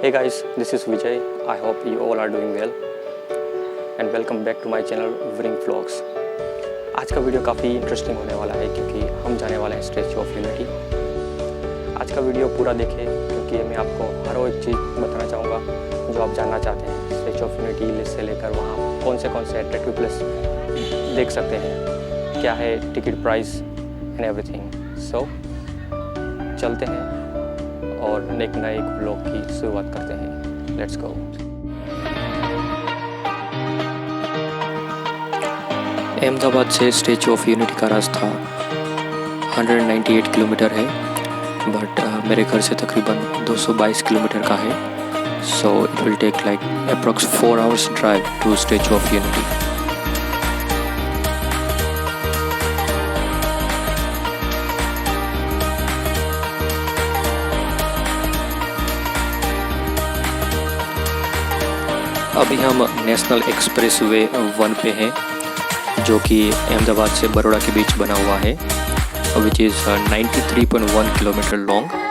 Hey guys, this is Vijay. I hope you all are doing well and welcome back to my channel Vrink vlogs. आज का video काफ़ी interesting होने वाला है क्योंकि हम जाने वाले हैं स्टैचू ऑफ यूनिटी। आज का वीडियो पूरा देखें क्योंकि मैं आपको हर वो एक चीज़ बताना चाहूँगा जो आप जानना चाहते हैं। स्टैचू ऑफ यूनिटी से लेकर वहाँ कौन से अट्रैक्टिव प्लेस देख सकते हैं, क्या है टिकट प्राइस एंड एवरीथिंग। सो चलते हैं और एक नए व्लॉग की शुरुआत करते हैं। Let's go. अहमदाबाद से स्टैचू ऑफ यूनिटी का रास्ता 198 किलोमीटर है, बट मेरे घर से तकरीबन 222 किलोमीटर का है। So it will take like approx 4 hours drive to Statue of Unity. अभी हम नेशनल एक्सप्रेसवे 1 पे हैं जो कि अहमदाबाद से बड़ौदा के बीच बना हुआ है, विच इज़ 93.1 किलोमीटर लॉन्ग।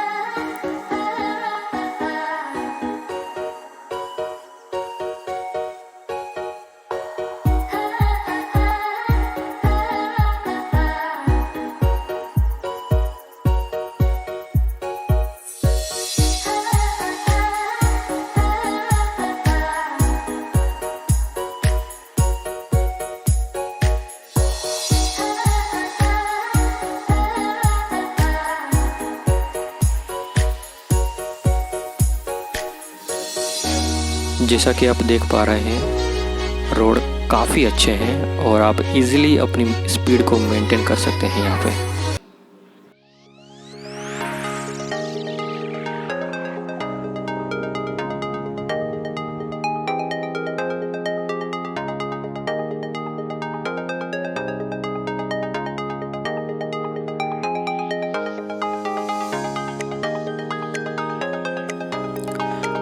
जैसा कि आप देख पा रहे हैं, रोड काफ़ी अच्छे हैं और आप इजीली अपनी स्पीड को मेंटेन कर सकते हैं यहाँ पे।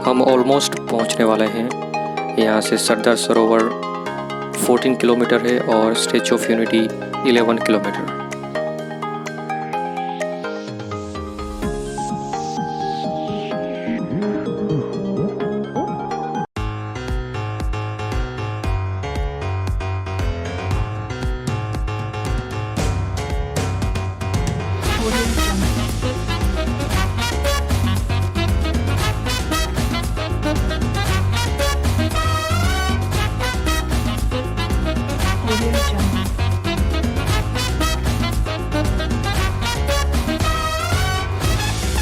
हम ऑलमोस्ट पहुंचने वाले हैं। यहाँ से सरदार सरोवर 14 किलोमीटर है और स्टैचू ऑफ यूनिटी 11 किलोमीटर।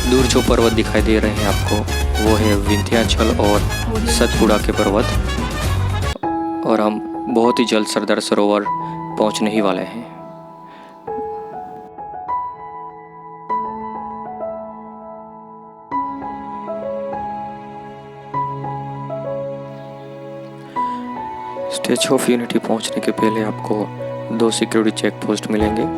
दूर जो पर्वत दिखाई दे रहे हैं आपको, वो है विंध्याचल और सतपुड़ा के पर्वत, और हम बहुत ही जल्द सरदार सरोवर पहुंचने ही वाले हैं। स्टैचू ऑफ यूनिटी पहुंचने के पहले आपको 2 सिक्योरिटी चेक पोस्ट मिलेंगे।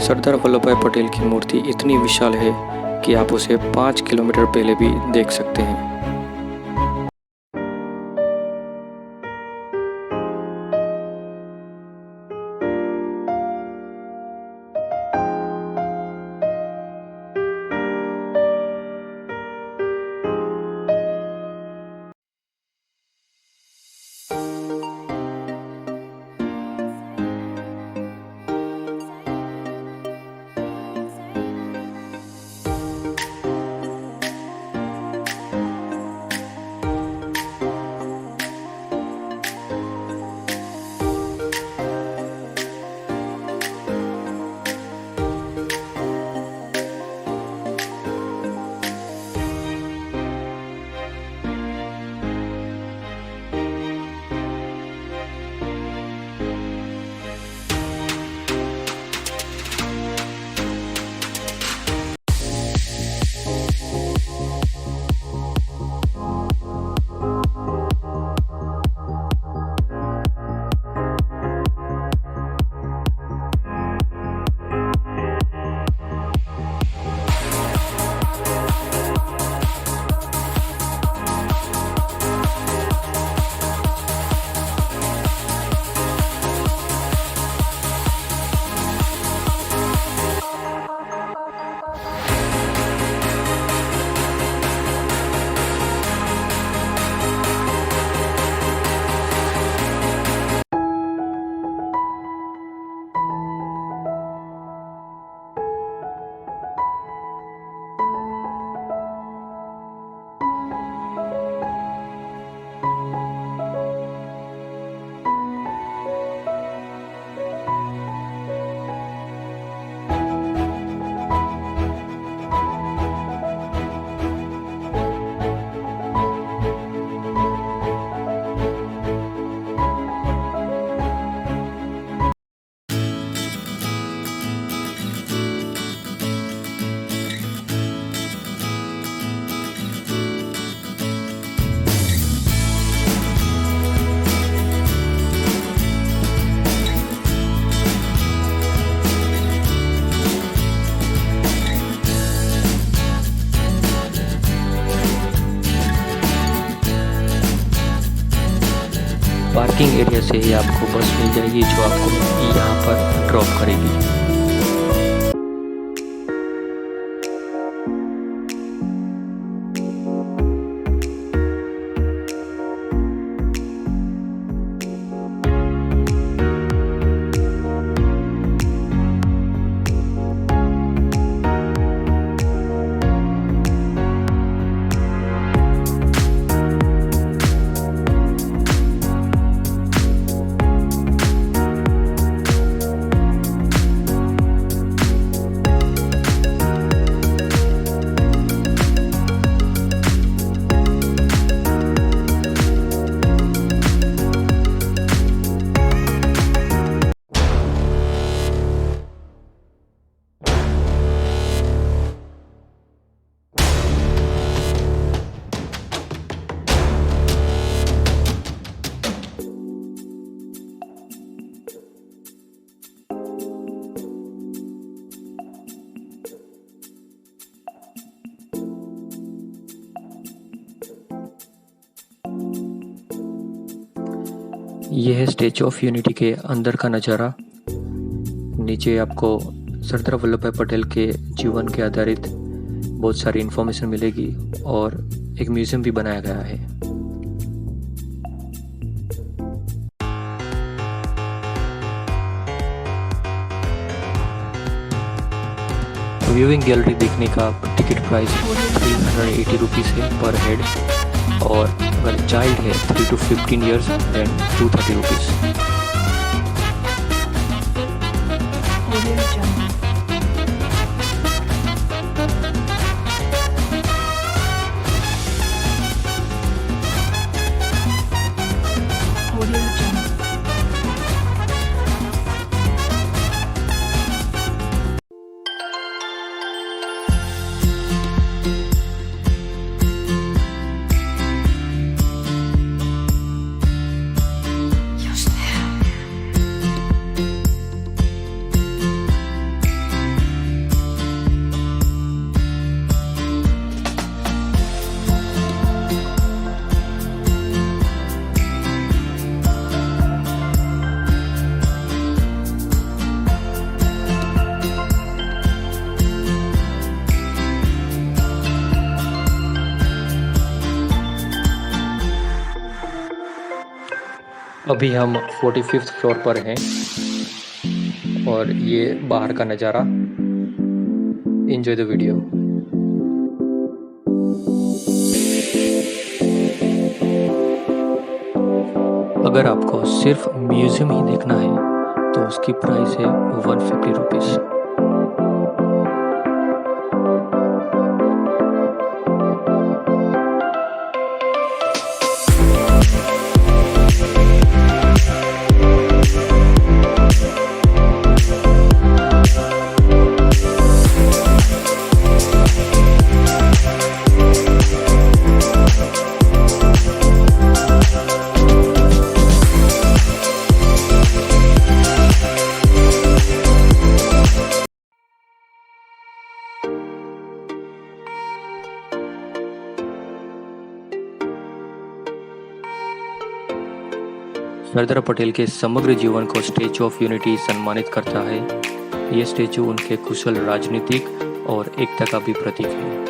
सरदार वल्लभ भाई पटेल की मूर्ति इतनी विशाल है कि आप उसे 5 किलोमीटर पहले भी देख सकते हैं। पार्किंग एरिया से ही आपको बस मिल जाएगी जो आपको यहाँ पर ड्रॉप करेगी। यह है स्टैचू ऑफ यूनिटी के अंदर का नज़ारा। नीचे आपको सरदार वल्लभ भाई पटेल के जीवन के आधारित बहुत सारी इन्फॉर्मेशन मिलेगी और एक म्यूज़ियम भी बनाया गया है। व्यूइंग गैलरी देखने का टिकट प्राइस 380 रुपीज़ है पर हेड, और अगर चाइल्ड है 3 to 15 years देन 230 रुपीज़। अभी हम 45th फ्लोर पर हैं और ये बाहर का नज़ारा। Enjoy the video. अगर आपको सिर्फ म्यूज़ियम ही देखना है तो उसकी प्राइस है 150 रुपीज़। सरदार पटेल के समग्र जीवन को स्टैचू ऑफ यूनिटी सम्मानित करता है। ये स्टैचू उनके कुशल राजनीतिक और एकता का भी प्रतीक है।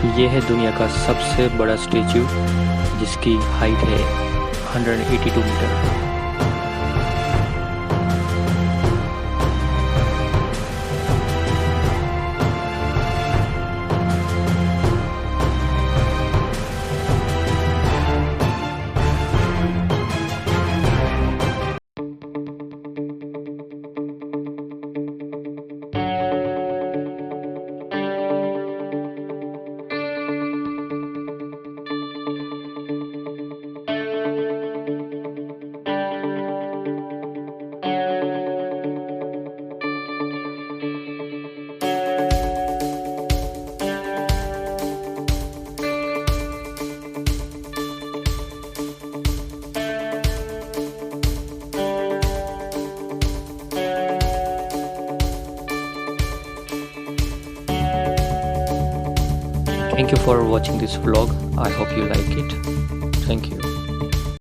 ये है दुनिया का सबसे बड़ा स्टेच्यू जिसकी हाइट है 182 metre. Thank you for watching this vlog. I hope you like it. Thank you.